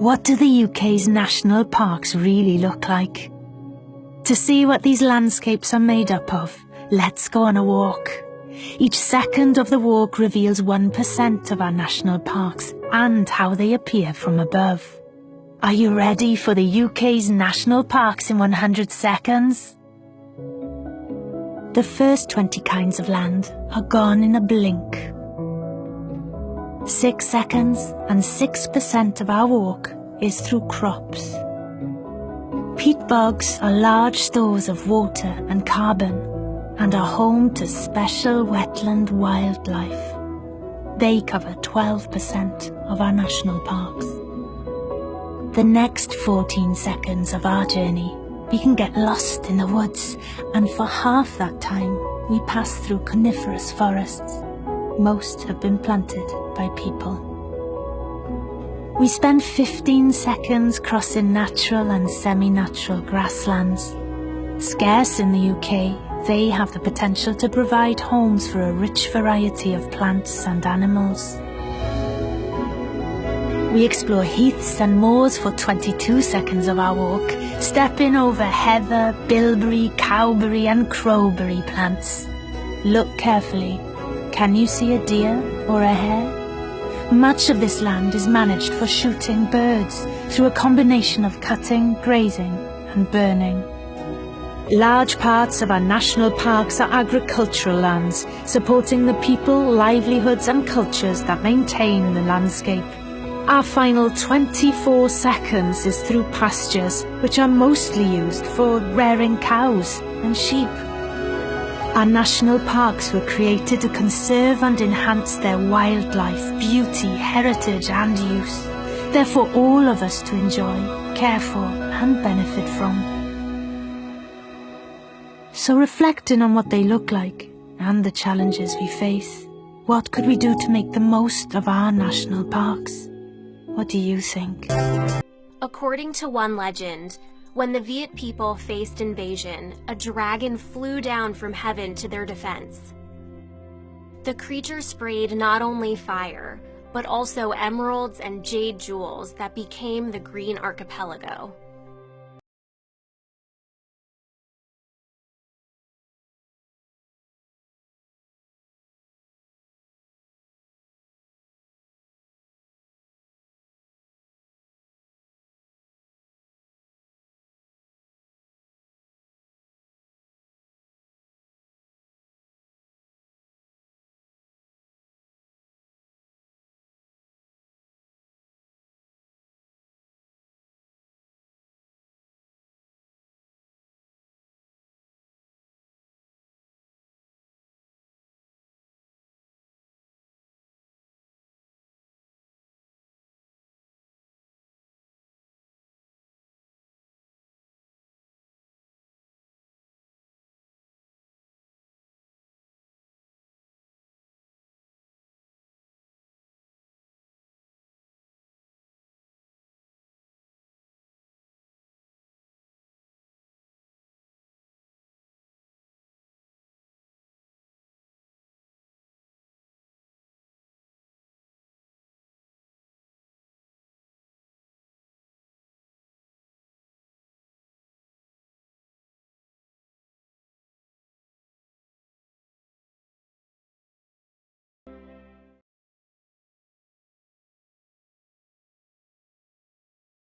What do the UK's national parks really look like? To see what these landscapes are made up of, let's go on a walk. Each second of the walk reveals 1% of our national parks and how they appear from above. Are you ready for the UK's national parks in 100 seconds? The first 20 kinds of land are gone in a blink. 6 seconds and 6% of our walk is through crops. Peat bogs are large stores of water and carbon and are home to special wetland wildlife. They cover 12% of our national parks. The next 14 seconds of our journey, we can get lost in the woods, and for half that time, we pass through coniferous forests. Most have been planted by people. We spend 15 seconds crossing natural and semi-natural grasslands. Scarce in the UK, they have the potential to provide homes for a rich variety of plants and animals. We explore heaths and moors for 22 seconds of our walk, stepping over heather, bilberry, cowberry and crowberry plants. Look carefully. Can you see a deer or a hare? Much of this land is managed for shooting birds through a combination of cutting, grazing and burning. Large parts of our national parks are agricultural lands, supporting the people, livelihoods and cultures that maintain the landscape. Our final 24 seconds is through pastures, which are mostly used for rearing cows and sheep. Our national parks were created to conserve and enhance their wildlife, beauty, heritage and use. They're for all of us to enjoy, care for and benefit from. So reflecting on what they look like and the challenges we face, what could we do to make the most of our national parks? What do you think? According to one legend, when the Viet people faced invasion, a dragon flew down from heaven to their defense. The creature sprayed not only fire, but also emeralds and jade jewels that became the Green Archipelago.